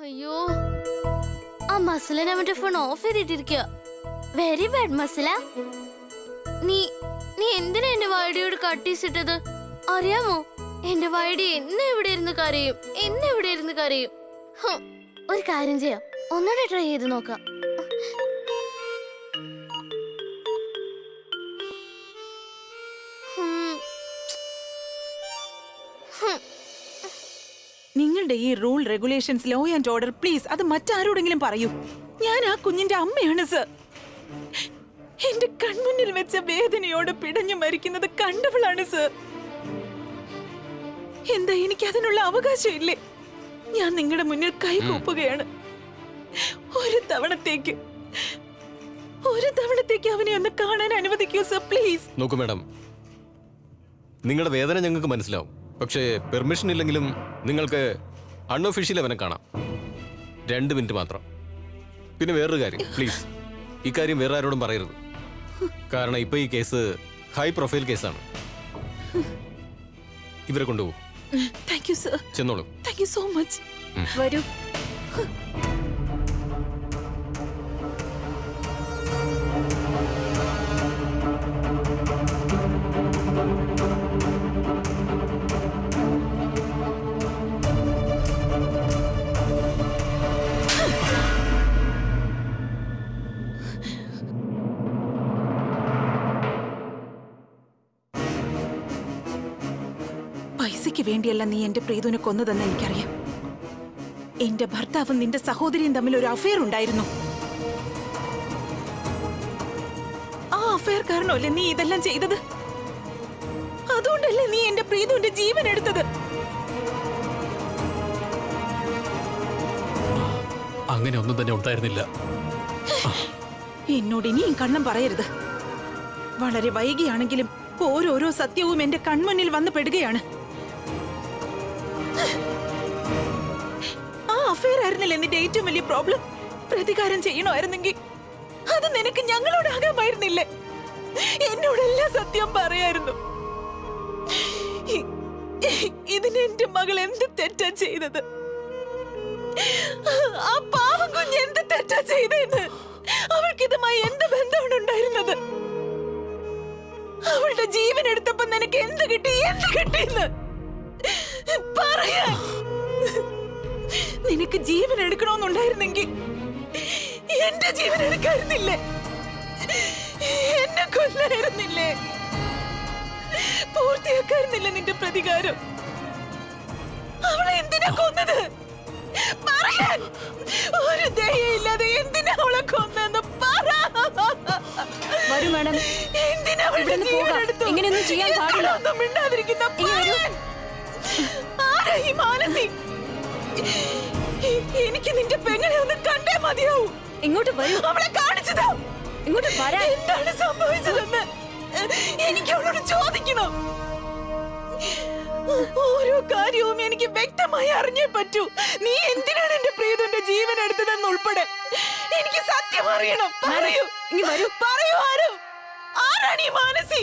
അയ്യോ, ആ മസലൻ അവന്റെ ഫോൺ ഓഫ് ചെയ്തിട്ടിരിക്കുക. വെരി ബാഡ് മസല. നീ നീ എന്തിനാ എന്റെ വൈഡിയോട് കട്ടീസിട്ടത്? അറിയാമോ, എന്റെ വൈഡി എന്നെ ഇവിടെ ഇരുന്ന് കരയും. ഒരു കാര്യം ചെയ്യാം, ഒന്നുകൂടെ ട്രൈ ചെയ്ത് നോക്കാം. നിങ്ങളുടെ ഈ rule regulations law and order please അത് മറ്റാരോടെങ്കിലും പറയൂ. ഞാൻ ആ കുഞ്ഞിന്റെ അമ്മയാണ് സർ. എന്റെ കൺമുന്നിൽ വെച്ച വേദനയോട് പിടഞ്ഞു മരിക്കുന്നത് കണ്ടവളാണ് സർ. എന്താ എനിക്ക് അതിനുള്ള അവകാശം ഇല്ലേ? ഞാൻ നിങ്ങളുടെ മുന്നിൽ കൈകൂപ്പുകയാണ്. ഒരു തവണത്തേക്ക് അവനെ ഒന്ന് കാണാൻ അനുവദിക്കൂ സർ, പ്ലീസ്. നോക്കൂ മാഡം, നിങ്ങളുടെ വേദന ഞങ്ങൾക്ക് മനസ്സിലാവും. പക്ഷേ പെർമിഷൻ ഇല്ലെങ്കിലും നിങ്ങൾക്ക് അൺഒഫീഷ്യലി അവനെ കാണാം. 2 മിനിറ്റ് മാത്രം. പിന്നെ വേറൊരു കാര്യം, പ്ലീസ് ഇക്കാര്യം വേറെ ആരോടും പറയരുത്. കാരണം ഇപ്പൊ ഈ കേസ് ഹൈ പ്രൊഫൈൽ കേസാണ്. ഇവരെ കൊണ്ടുപോകും. Thank you sir. ചെന്നോളൂ. Thank you so much. വരൂ. പൈസയ്ക്ക് വേണ്ടിയല്ല നീ എന്റെ പ്രീതുവിനെ കൊന്നതെന്ന് എനിക്കറിയാം. എന്റെ ഭർത്താവും നിന്റെ സഹോദരിയും തമ്മിൽ ഒരു അഫയർ ഉണ്ടായിരുന്നു. ആ അഫയർ കാരണമല്ലേ നീ ഇതെല്ലാം ചെയ്തത്? അതുകൊണ്ടല്ലേ നീ എന്റെ പ്രീതുവിന്റെ ജീവൻ എടുത്തത്? അങ്ങനെ ഒന്നും തന്നെ ഉണ്ടായിരുന്നില്ല. എന്നോട് ഇനിയും കള്ളം പറയരുത്. വളരെ വൈകിയാണെങ്കിലും ഓരോരോ സത്യവും എന്റെ കൺമുന്നിൽ വന്ന് പെടുകയാണ്. ആ അഫയർ ആയിരുന്നില്ല നിന്റെ ഏറ്റവും വലിയ പ്രോബ്ലം. പ്രതികാരം ചെയ്യണമായിരുന്നെങ്കിൽ അത് നിനക്ക് ഞങ്ങളോടാകാമായിരുന്നില്ലേ? എന്നോടെല്ലാം സത്യം പറയായിരുന്നു. ഇതിന് എന്റെ മകൾ എന്ത് തെറ്റാ ചെയ്തത്? ആ പാവം കുഞ്ഞ് എന്ത് തെറ്റാ ചെയ്തെന്ന്? അവൾക്ക് ഇതുമായി എന്ത് ബന്ധമാണ് ഉണ്ടായിരുന്നത്? അവളുടെ ജീവൻ എടുത്തപ്പോ നിനക്ക് എന്ത് കിട്ടിയെന്ന് പറയാൻ. നിനക്ക് ജീവൻ എടുക്കണമെന്നുണ്ടായിരുന്നെങ്കിൽ എന്റെ ജീവൻ എടുക്കായിരുന്നില്ലേ? എന്നെ കൊല്ലായിരുന്നില്ലേ? പൂർത്തിയാക്കായിരുന്നില്ല നിന്റെ പ്രതികാരം? അവളെ എന്തിനാ കൊന്നത്? പറയാൻ ഒരു ദയയില്ലാതെ എന്തിനാ അവളെ കൊന്നെന്ന് പറ. വരൂ മാഡം, എന്തിനാ അവളുടെ ജീവൻ എടുത്തു? ഇങ്ങനെയൊന്നും ചെയ്യാൻ പാടില്ല. മിണ്ടാതിരിക്കുന്ന ആരാ ഈ മാനസി? എനിക്ക് നിന്റെ പെങ്ങളെ ഒന്ന് കണ്ടേ മതിയാവൂ. ഇങ്ങോട്ട് വരൂ. അവളെ കാണിച്ചതാ. ഇങ്ങോട്ട് വരാൻ. എന്താണ് സംഭവിച്ചതെന്ന് എനിക്ക് അവളോട് ചോദിക്കണം. ഓരോ കാര്യവും എനിക്ക് വ്യക്തമായി അറിഞ്ഞേ പറ്റൂ. നീ എന്തിനാണ് എന്റെ പ്രീതുവിന്റെ ജീവൻ എടുത്തതെന്ന് ഉൾപ്പെടെ എനിക്ക് സത്യം അറിയണം. പറയൂ, പറയൂ, ആരാണ് ഈ മാനസി?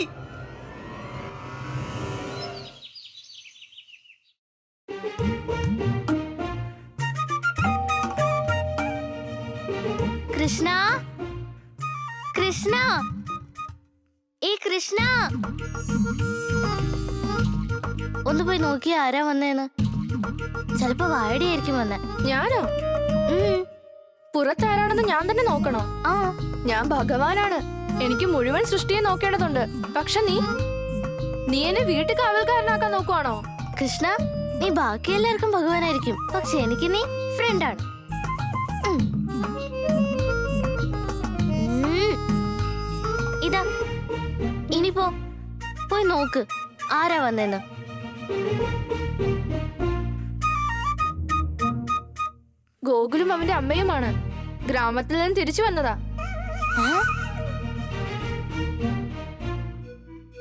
കൃഷ്ണ, കൃഷ്ണ, ഈ കൃഷ്ണ, ഒന്ന് പോയി നോക്കിയ ആരാ വന്നേന്ന്. ചെലപ്പോ വാടിയായിരിക്കും വന്നെ. ഞാനോ? പുറത്താരാണെന്ന് ഞാൻ തന്നെ നോക്കണോ? ആ, ഞാൻ ഭഗവാനാണ്. എനിക്ക് മുഴുവൻ സൃഷ്ടിയെ നോക്കേണ്ടതുണ്ട്. പക്ഷെ നീ എന്നെ വീട്ടിൽ കാവൽക്കാരനാക്കാൻ നോക്കുവാണോ? കൃഷ്ണ, നീ ബാക്കി എല്ലാവർക്കും ഭഗവാനായിരിക്കും, പക്ഷെ എനിക്ക് നീ ഫ്രണ്ടാണ്. ഇതാ, ഇനിപ്പോ പോയി നോക്ക് ആരാ വന്നേന്ന്. ഗോകുലും അവന്റെ അമ്മയുമാണ്. ഗ്രാമത്തിൽ നിന്ന് തിരിച്ചു വന്നതാ.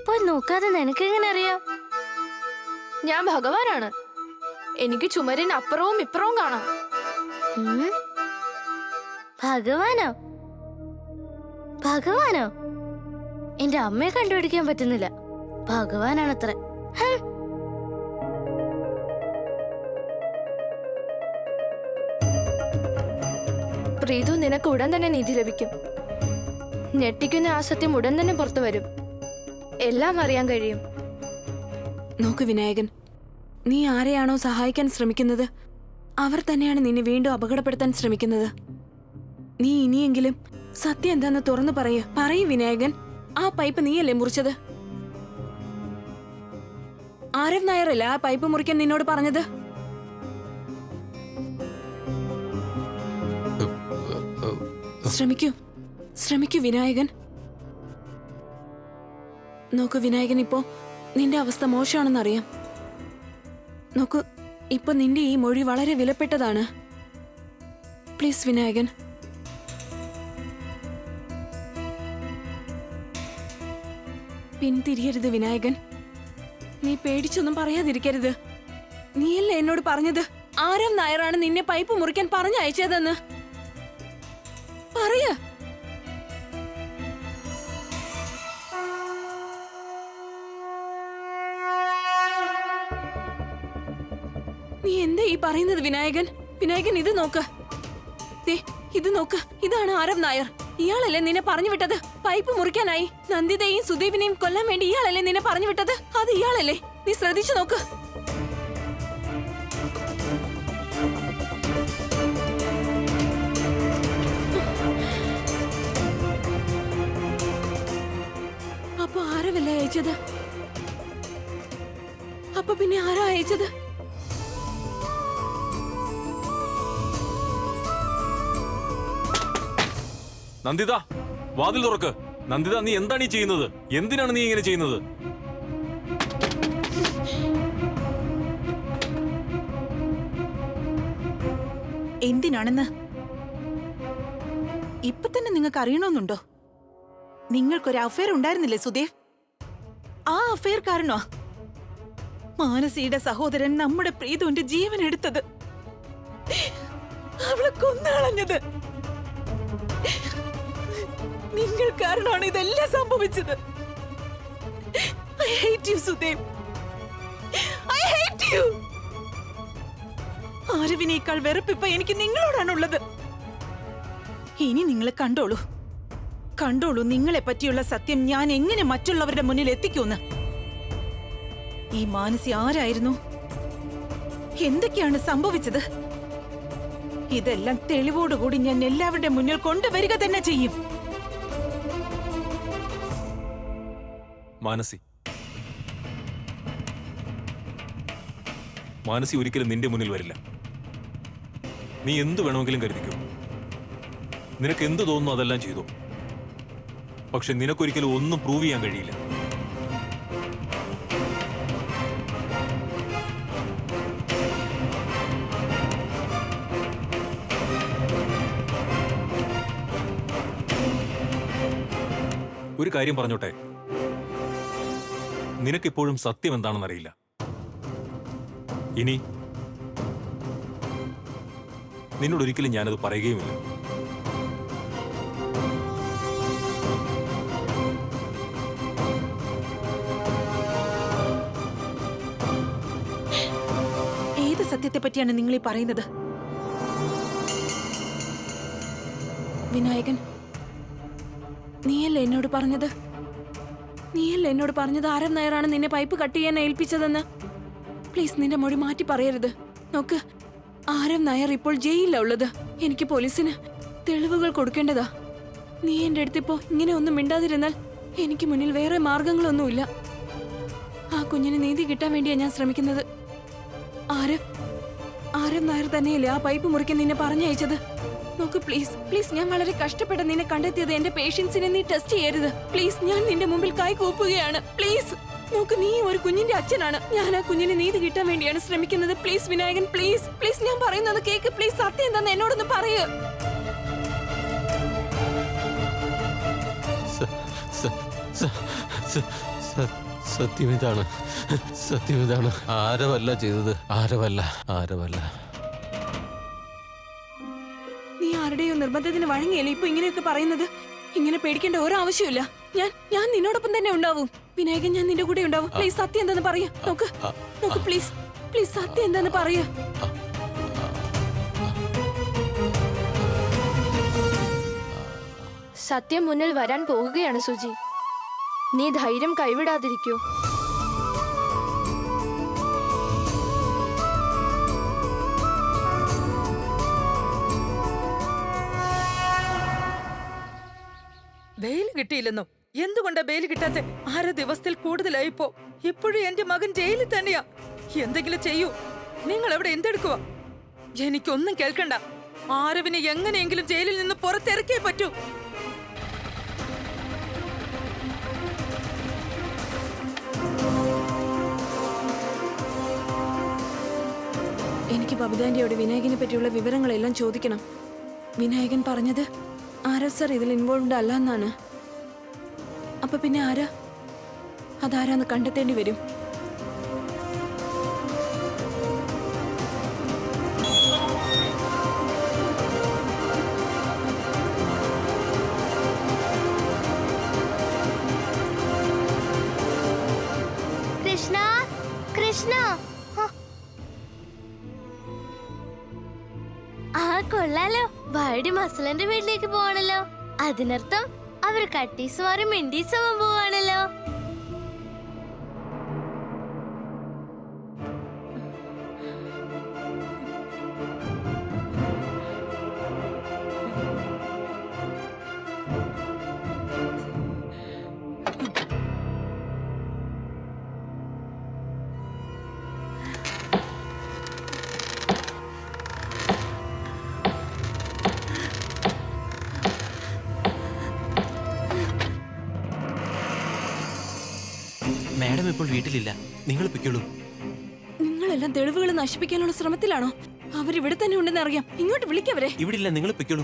പോയി നോക്കാതെ നിനക്കെങ്ങനെ അറിയാം? ഞാൻ ഭഗവാനാണ്. എനിക്ക് ചുമരിന് അപ്പുറവും ഇപ്പുറവും കാണാം. ഭഗവാനോ? ഭഗവാനോ? എന്റെ അമ്മയെ കണ്ടുപിടിക്കാൻ പറ്റുന്നില്ല. ഭഗവാനാണത്ര. റീതു, നിനക്ക് ഉടൻ തന്നെ നീതി ലഭിക്കും. ഞെട്ടിക്കുന്ന ആ സത്യം ഉടൻ തന്നെ പുറത്തു വരും. എല്ലാം അറിയാൻ കഴിയും. നോക്ക് വിനായകൻ, നീ ആരെയാണോ സഹായിക്കാൻ ശ്രമിക്കുന്നത് അവർ തന്നെയാണ് നിന്നെ വീണ്ടും അപകടപ്പെടുത്താൻ ശ്രമിക്കുന്നത്. നീ ഇനിയെങ്കിലും സത്യം എന്താന്ന് തുറന്നു പറയൂ വിനായകൻ. ആ പൈപ്പ് നീയല്ലേ മുറിച്ചത്? ആരവ് നായരല്ലേ ആ പൈപ്പ് മുറിക്കാൻ നിന്നോട് പറഞ്ഞത്? ശ്രമിക്കൂ വിനായകൻ. നോക്കൂ വിനായകൻ, ഇപ്പോ നിന്റെ അവസ്ഥ മോശമാണെന്നറിയാം. നോക്കൂ, ഇപ്പൊ നിന്റെ ഈ മൊഴി വളരെ വിലപ്പെട്ടതാണ്. പ്ലീസ് വിനായകൻ. പിന്തിരിയരുത് വിനായകൻ. നീ പേടിച്ചൊന്നും പറയാതിരിക്കരുത്. നീയല്ലേ എന്നോട് പറഞ്ഞത് ആരവ് നായരാണ് നിന്നെ പൈപ്പ് മുറിക്കാൻ പറഞ്ഞയച്ചതെന്ന്? പറയ. നീ എന്താ ഈ പറയുന്നത് വിനായകൻ? വിനായകൻ, ഇത് നോക്ക്. ഇത് നോക്ക്, ഇതാണ് ആരവ് നായർ. ഇയാളല്ലേ നിന്നെ പറഞ്ഞു വിട്ടത് പൈപ്പ് മുറിക്കാനായി? നന്ദിതയെയും സുദീപിനെയും കൊല്ലാൻ വേണ്ടി ഇയാളല്ലേ നിന്നെ പറഞ്ഞു വിട്ടത്? അത് ഇയാളല്ലേ? നീ ശ്രദ്ധിച്ചു നോക്ക്. അപ്പൊ ആരവല്ലേ അയച്ചത്? അപ്പൊ പിന്നെ ആരാ അയച്ചത്? നന്ദിത, വാതിൽ തുറക്ക്. നന്ദിത, നീ എന്താണ് ഈ ചെയ്യുന്നത്? എന്തിനാണ് നീ ഇങ്ങനെ ചെയ്യുന്നത്? എന്തിനാണെന്ന് ഇപ്പൊ തന്നെ നിങ്ങൾക്ക് അറിയണമെന്നുണ്ടോ? നിങ്ങൾക്കൊരു അഫയർ ഉണ്ടായിരുന്നില്ലേ സുദേവ്? ആ അഫയർ കാരണോ മാനസിയുടെ സഹോദരൻ നമ്മുടെ പ്രീതുവിന്റെ ജീവൻ എടുത്തത്, അവളെ കൊന്നളഞ്ഞത്. നിങ്ങൾ കാരണമാണ് ഇതെല്ലാം സംഭവിച്ചത്. I hate you, Sudev. I hate you. ആരവിനേക്കാൾ വെറുപ്പിപ്പ എനിക്ക് നിങ്ങളോടാണുള്ളത്. ഇനി നിങ്ങൾ കണ്ടോളൂ നിങ്ങളെ പറ്റിയുള്ള സത്യം ഞാൻ എങ്ങനെ മറ്റുള്ളവരുടെ മുന്നിൽ എത്തിക്കുമെന്ന്. ഈ മാനസി ആരായിരുന്നു? എന്തൊക്കെയാണ് സംഭവിച്ചത്? ഇതെല്ലാം തെളിവോടുകൂടി ഞാൻ എല്ലാവരുടെ മുന്നിൽ കൊണ്ടുവരിക തന്നെ ചെയ്യും. മാനസി ഒരിക്കലും നിന്റെ മുന്നിൽ വരില്ല. നീ എന്ത് വേണമെങ്കിലും കരുതിക്കോ. നിനക്ക് എന്ത് തോന്നുന്നു അതെല്ലാം ചെയ്തോ. പക്ഷെ നിനക്കൊരിക്കലും ഒന്നും പ്രൂവ് ചെയ്യാൻ കഴിയില്ല. ഒരു കാര്യം പറഞ്ഞോട്ടെ, നിനക്കിപ്പോഴും സത്യം എന്താണെന്നറിയില്ല. ഇനി നിന്നോടൊരിക്കലും ഞാനത് പറയുകയുമില്ല. ഏത് സത്യത്തെ പറ്റിയാണ് നിങ്ങൾ ഈ പറയുന്നത്? വിനായകൻ, നീയല്ലേ എന്നോട് പറഞ്ഞത് ആരവ് നായരാണ് നിന്നെ പൈപ്പ് കട്ട് ചെയ്യാൻ ഏൽപ്പിച്ചതെന്ന്? പ്ലീസ്, നിന്റെ മൊഴി മാറ്റി പറയരുത്. നോക്ക്, ആരവ് നായർ ഇപ്പോൾ ജയിലിലാ ഉള്ളത്. എനിക്ക് പോലീസിന് തെളിവുകൾ കൊടുക്കേണ്ടതാ. നീ എന്റെ അടുത്തിപ്പോ ഇങ്ങനെ ഒന്നും മിണ്ടാതിരുന്നാൽ എനിക്ക് മുന്നിൽ വേറെ മാർഗങ്ങളൊന്നുമില്ല. ആ കുഞ്ഞിന് നീതി കിട്ടാൻ വേണ്ടിയാ ഞാൻ ശ്രമിക്കുന്നത്. ആരവ് നായർ തന്നെയല്ലേ ആ പൈപ്പ് മുറിക്കാൻ നിന്നെ പറഞ്ഞയച്ചത്? നോക്ക് പ്ലീസ്, ഞാൻ വളരെ കഷ്ടപ്പെട്ട് നിന്നെ കണ്ടെത്തിയത്. എന്റെ പേഷ്യൻസിനെ നീ ടെസ്റ്റ് ചെയ്യരുത് പ്ലീസ്. ഞാൻ നിന്റെ മുമ്പിൽ കൈ കൂപ്പുകയാണ് പ്ലീസ്. നോക്ക്, നീ ഒരു കുഞ്ഞിന്റെ അച്ഛനാണ്. ഞാൻ ആ കുഞ്ഞിന് നീതി കിട്ടാൻ വേണ്ടിയാണ് ശ്രമിക്കുന്നത്. പ്ലീസ് വിനായകൻ, പ്ലീസ് ഞാൻ പറയുന്നത് കേക്ക്. പ്ലീസ്, സത്യം എന്താന്ന് എന്നോടൊന്ന് പറയൂ. സത്യമിതാണ്. ആരവല്ല ചെയ്തത്. ആരവല്ല. നീ ആരുടെയോ നിർബന്ധത്തിന് വഴങ്ങിയല്ലേ ഇപ്പൊ ഇങ്ങനെയൊക്കെ പറയുന്നത്? ഇങ്ങനെ പേടിക്കേണ്ട ഒരാവശ്യമില്ല. ഞാൻ നിന്നോടൊപ്പം തന്നെ ഉണ്ടാവും വിനായകൻ. ഞാൻ നിന്റെ കൂടെ ഉണ്ടാവും. പ്ലീസ്, സത്യം എന്താന്ന് പറയൂ. നോക്ക് പ്ലീസ്, സത്യം എന്താന്ന് പറയൂ. സത്യം മുന്നിൽ വരാൻ പോകുകയാണ് സുജി. നീ ധൈര്യം കൈവിടാതിരിക്കൂ. ബെയിൽ കിട്ടിയില്ലെന്നോ? എന്തുകൊണ്ടാ ബെയിൽ കിട്ടാത്തെ? 6 ദിവസത്തിൽ കൂടുതലായിപ്പോ. ഇപ്പോഴും എന്റെ മകൻ ജയിലിൽ തന്നെയാ. എന്തെങ്കിലും ചെയ്യൂ. നിങ്ങൾ അവിടെ എന്തെടുക്കുക? എനിക്കൊന്നും കേൾക്കണ്ട. ആരവിനെ എങ്ങനെയെങ്കിലും ജയിലിൽ നിന്ന് പുറത്തിറക്കിയേ പറ്റൂ. എനിക്ക് ബബിതാന്റിയോട് വിനായകനെ പറ്റിയുള്ള വിവരങ്ങളെല്ലാം ചോദിക്കണം. വിനായകൻ പറഞ്ഞത് ആരവ് സർ ഇതിൽ ഇൻവോൾവ്ഡ് അല്ല എന്നാണ്. അപ്പൊ പിന്നെ ആരാ? അതാരാന്ന് കണ്ടെത്തേണ്ടി വരും. കൃഷ്ണ, കൃഷ്ണ. കൊള്ളാലോ, വാടി മസലന്റെ വീട്ടിലേക്ക് പോവാണല്ലോ. അതിനർത്ഥം അവർ കട്ടീസ് മാറി മിണ്ടീസ് ആവാൻ പോവാണല്ലോ. മാഡം ഇപ്പോൾ വീട്ടിലില്ല. നിങ്ങൾ പൊയ്ക്കോളൂ. നിങ്ങളെല്ലാം തെളിവുകൾ നശിപ്പിക്കാനുള്ള ശ്രമത്തിലാണോ? അവരിവിടെ തന്നെ ഉണ്ടെന്ന് അറിയാം. ഇങ്ങോട്ട് വിളിക്കവരെ. ഇവിടില്ല, നിങ്ങൾ പൊയ്ക്കോളൂ.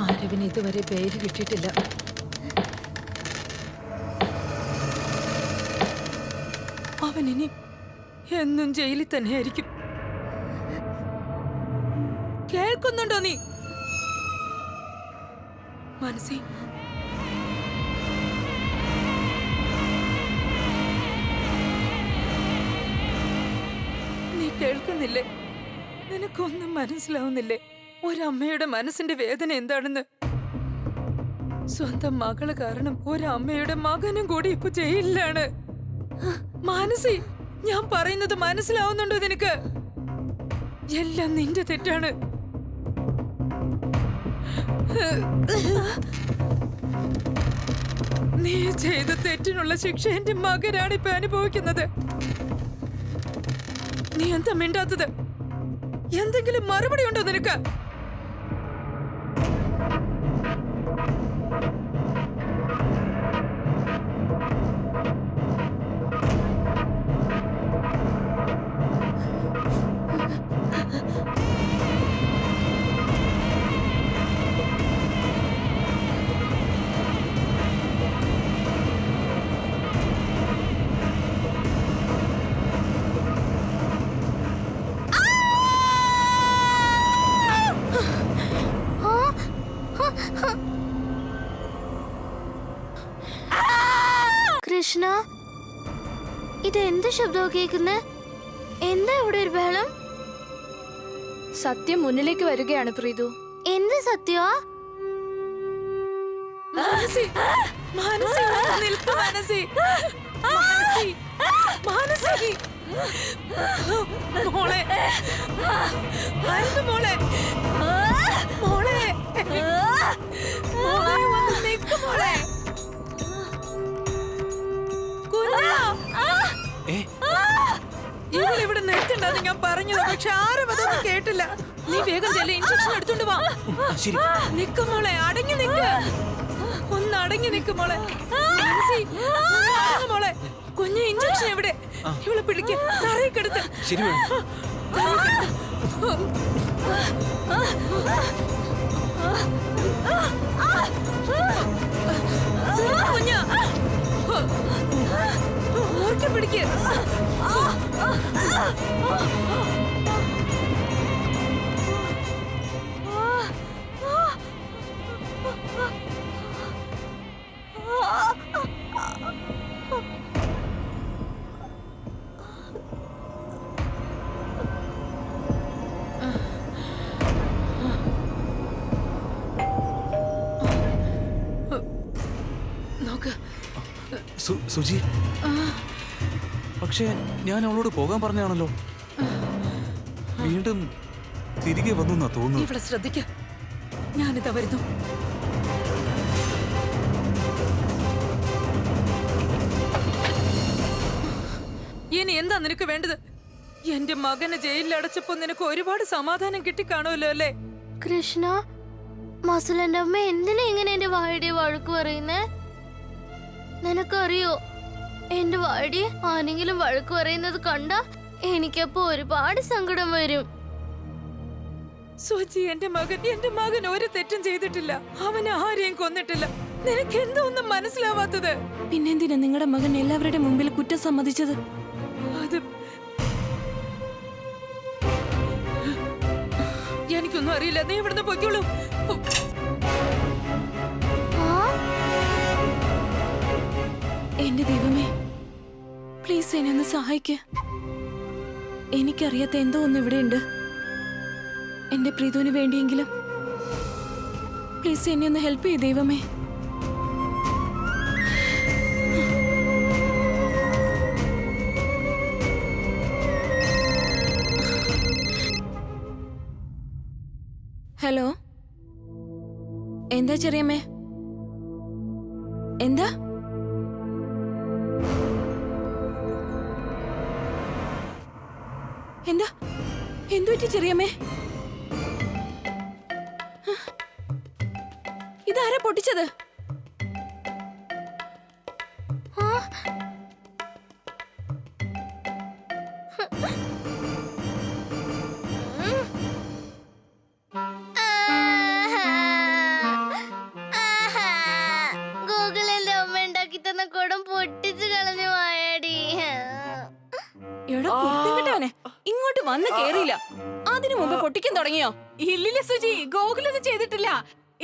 ആരവിന് ഇതുവരെ ബെയിൽ കിട്ടിയിട്ടില്ല. അവൻ ഇനി എന്നും ജയിലിൽ തന്നെയായിരിക്കും. കേൾക്കുന്നുണ്ടോ നീ? മനസ്സി, നീ കേൾക്കുന്നില്ലേ? നിനക്കൊന്നും മനസ്സിലാവുന്നില്ലേ? ഒരമ്മയുടെ മനസ്സിന്റെ വേദന എന്താണെന്ന്? സ്വന്തം മകള് കാരണം ഒരമ്മയുടെ മകനും കൂടി ഇപ്പൊ ജയിലിലാണ്. മാനസി, ഞാൻ പറയുന്നത് മനസ്സിലാവുന്നുണ്ടോ നിനക്ക്? എല്ലാം നിന്റെ തെറ്റാണ്. നീ ചെയ്ത തെറ്റിനുള്ള ശിക്ഷ എന്റെ മകനാണ് ഇപ്പൊ അനുഭവിക്കുന്നത്. നീ എന്താ മിണ്ടാത്തത്? എന്തെങ്കിലും മറുപടി ഉണ്ടോ നിനക്ക്? കൃഷ്ണ, ഇതെന്ത് ശബ്ദമോ കേൾക്കുന്നേ? എന്താ ഇവിടെ ഒരു ബഹളം? സത്യം മുന്നിലേക്ക് വരികയാണ് പ്രീതു. എന്ത് സത്യമാ? മാനസി, മാനസി, നിൽക്ക് മാനസി. മാനസി, മാനസി. മോളെ, ആരുത് മോളെ. മോളെ, മോളെ വന്ന് നിൽക്ക് മോളെ. ഇവളിവിടെ നിർത്തണ്ടെന്ന് ഞാൻ പറഞ്ഞത്, പക്ഷെ ആരും അതൊന്നും കേട്ടില്ല. നീ വേഗം ചെല്ല, ഇൻജക്ഷൻ എടുത്തോണ്ട് വാ. ശരി. നിക്ക് മോളെ, അടങ്ങി നിക്ക്. ഒന്ന് അടങ്ങി നിക്ക് മോളെ. മാനസി, ഒന്ന് അടങ്ങ് മോളെ. കുഞ്ഞ് ഇൻജക്ഷൻ എവിടെ? ഇവളെ പിടിക്ക്, തറയിൽ കിടത്ത്. ശരി മാഡം. കുഞ്ഞ, ഓർക്കെ പിടി. പിടിക്ക്. നോക്ക്. സുജി, പക്ഷേ ഞാൻ അവളോട് പോകാൻ പറഞ്ഞാണല്ലോ. വീണ്ടും തിരികെ വന്നു തോന്നുന്നു. ഇവിടെ ശ്രദ്ധിക്ക, ഞാനിതാ വരുന്നു. ഇനി എന്താ നിനക്ക് വേണ്ടത്? എന്റെ മകനെ ജയിലിൽ അടച്ചപ്പോ നിനക്ക് ഒരുപാട് സമാധാനം കിട്ടിക്കാണുമല്ലോ അല്ലേ? കൃഷ്ണ, മസുലന്റെ അമ്മ എന്തിനാ ഇങ്ങനെ എന്റെ വായുടെ വഴക്ക് പറയുന്നേ? നിനക്കറിയോ, എന്റെ വാടി ആരെങ്കിലും വഴക്ക് പറയുന്നത് കണ്ട എനിക്കപ്പോ ഒരുപാട് സങ്കടം വരും. സുജി, എന്റെ മകൻ ഒരു തെറ്റും ചെയ്തിട്ടില്ല. അവൻ ആരെയും കൊന്നിട്ടില്ല. നിനക്ക് എന്താ ഒന്നും മനസ്സിലാവാത്തത്? പിന്നെന്തിനാ നിങ്ങളുടെ മകൻ എല്ലാവരുടെ മുമ്പിൽ കുറ്റം സമ്മതിച്ചത്? അത് എനിക്കൊന്നും അറിയില്ല. നീ ഇവിടുന്ന് പൊയ്ക്കോളൂ. എന്റെ ദൈവമേ, പ്ലീസ് എന്നെ ഒന്ന് സഹായിക്ക്. എനിക്കറിയാത്ത എന്തോ ഒന്ന് ഇവിടെ ഉണ്ട്. എന്റെ പ്രീതുവിന് വേണ്ടിയെങ്കിലും പ്ലീസ് എന്നെ ഒന്ന് ഹെൽപ്പ് ചെയ്യ് ദൈവമേ. ഹലോ, എന്താ ചെറിയമ്മേ? എന്താ? എന്താ എന്തു പറ്റി ചെറിയമ്മേ? ഇതാരാ പൊട്ടിച്ചത്? ഗൂഗിളിന്റെ അമ്മ ഉണ്ടാക്കി തന്ന കുടം പൊട്ടിച്ചു കളഞ്ഞു വായാടി. എടാ കുടുത്തവനെ, ഇങ്ങോട്ട് വന്ന് കേറിയില്ല, അതിനു മുമ്പ് പൊട്ടിക്കാൻ തുടങ്ങിയോ? ഇല്ലില്ല സുജി, ഗോകുലൊന്നും ചെയ്തിട്ടില്ല.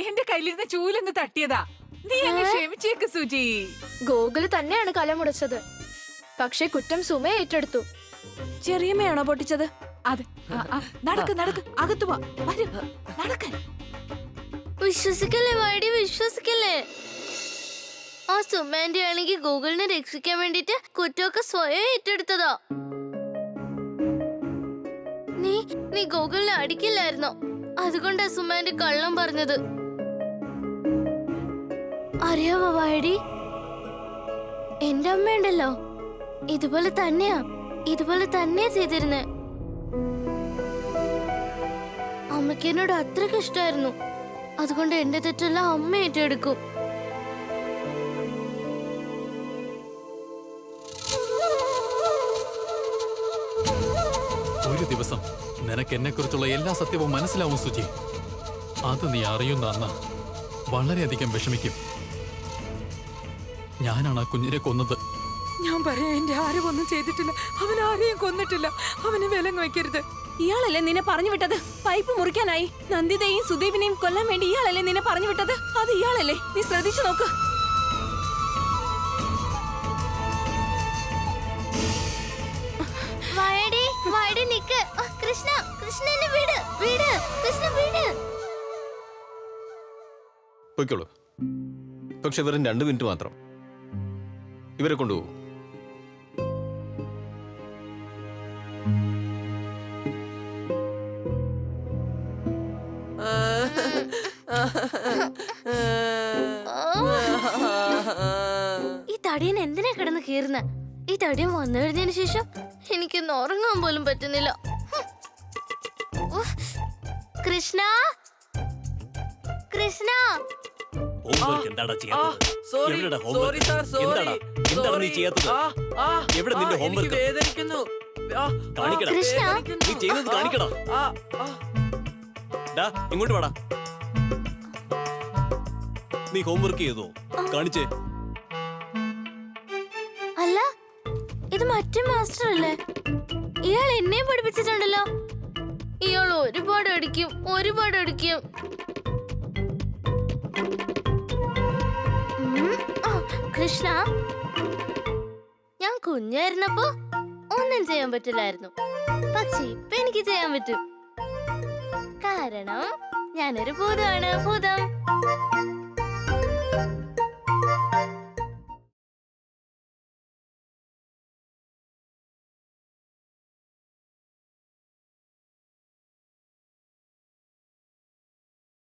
എന്റെ കയ്യിലിരുന്ന ചൂലൊന്ന് തട്ടിയതാ. നീ അങ്ങ് ക്ഷമിച്ചേക്ക് സുജി. ഗോകുല് തന്നെയാണ് കലമുടച്ചത്. പക്ഷെ കുറ്റം സുമ ഏറ്റെടുത്തു. ചെറിയമ്മയാണോ പൊട്ടിച്ചത്? അതെ. നടക്ക് നടക്ക്, അകത്തു വാ. വരൂ, നടക്ക്. വിശ്വസിക്കല്ലേ വാടി, വിശ്വസിക്കല്ലേ? ആ സുമാന്റെ ആണെങ്കിൽ ഗൂഗിളിനെ രക്ഷിക്കാൻ വേണ്ടിട്ട് കുറ്റമൊക്കെ സ്വയം ഏറ്റെടുത്തതാ. നീ ഗൂഗിളിനെ അടിക്കില്ലായിരുന്നോ? അതുകൊണ്ടാ സുമാന്റെ കള്ളം പറഞ്ഞത്. അറിയാവോ വാടി, എന്റെ അമ്മയുണ്ടല്ലോ ഇതുപോലെ തന്നെയാ ചെയ്തിരുന്നേ. അമ്മയ്ക്ക് എന്നോട് അത്രയ്ക്ക് ഇഷ്ടമായിരുന്നു. അതുകൊണ്ട് എന്റെ തെറ്റെല്ലാം അമ്മ ഏറ്റെടുക്കും. ഒരു ദിവസം നിനക്ക് എന്നെ കുറിച്ചുള്ള എല്ലാ സത്യവും മനസ്സിലാവും സുജി. അത് നീ അറിയുന്ന അന്ന് വളരെയധികം വിഷമിക്കും. ഞാനാണ് ആ കുഞ്ഞിനെ കൊന്നത്. ഞാൻ പറയാ, എന്റെ ആരും ഒന്നും ചെയ്തിട്ടില്ല. അവൻ ആരെയും കൊന്നിട്ടില്ല. അവനെ വിലങ്ങ് വയ്ക്കരുത്. ഇയാളല്ലേ നിന്നെ പറഞ്ഞു വിട്ടത്? പൈപ്പ് മുറിക്കാനായി നന്ദിതയും സുദീപിനെയും കൊല്ലാൻ വേണ്ടി ഇയാളല്ലേ നിന്നെ പറഞ്ഞു വിട്ടത്? അത് ഇയാളല്ലേ? നീ ശ്രദ്ധിച്ചു നോക്ക്. വാടി നിക്ക്. കൃഷ്ണ, കൃഷ്ണനെ വിട്. കൃഷ്ണ വിട്. പൊയ്ക്കോളൂ. പക്ഷെ വെറും 2 മിനിറ്റ് മാത്രം. ഇവരെ കൊണ്ടുപോകൂ. ഈ തടിയൻ എന്തിനാ കിടന്ന് കീറുന്ന? ഈ തടിയൻ വന്നു കഴിഞ്ഞതിന് ശേഷം എനിക്കൊന്ന് ഉറങ്ങാൻ പോലും പറ്റുന്നില്ല. കൃഷ്ണ, കൃഷ്ണ, ഹോംവർക്ക് എന്താടാ ചെയ്യാത്തത്? എവിടെടാ ഹോംവർക്ക്? എന്താണ് നീ ചെയ്യാത്തത്? എവിടെ നിന്റെ ഹോംവർക്ക്? കാണിക്കടാ. കൃഷ്ണ. നീ ചെയ്യുന്നത് കാണിക്കടാ. ഡാ, ഇങ്ങോട്ട് വാടാ. നീ ഹോംവർക്ക് ചെയ്തോ? കാണിച്ചേ. അല്ല, അത് മറ്റേ മാസ്റ്റർ അല്ലേ? ഇയാൾ എന്നെ പഠിപ്പിച്ചിട്ടുണ്ടല്ലോ. ഇയാൾ ഒരുപാട് അടിക്കും. കൃഷ്ണ, ഞാൻ കുഞ്ഞായിരുന്നപ്പോ ഒന്നും ചെയ്യാൻ പറ്റില്ലായിരുന്നു. പക്ഷെ ഇപ്പൊ എനിക്ക് ചെയ്യാൻ പറ്റും. കാരണം ഞാനൊരു ഭൂതമാണ്. ഭൂതം.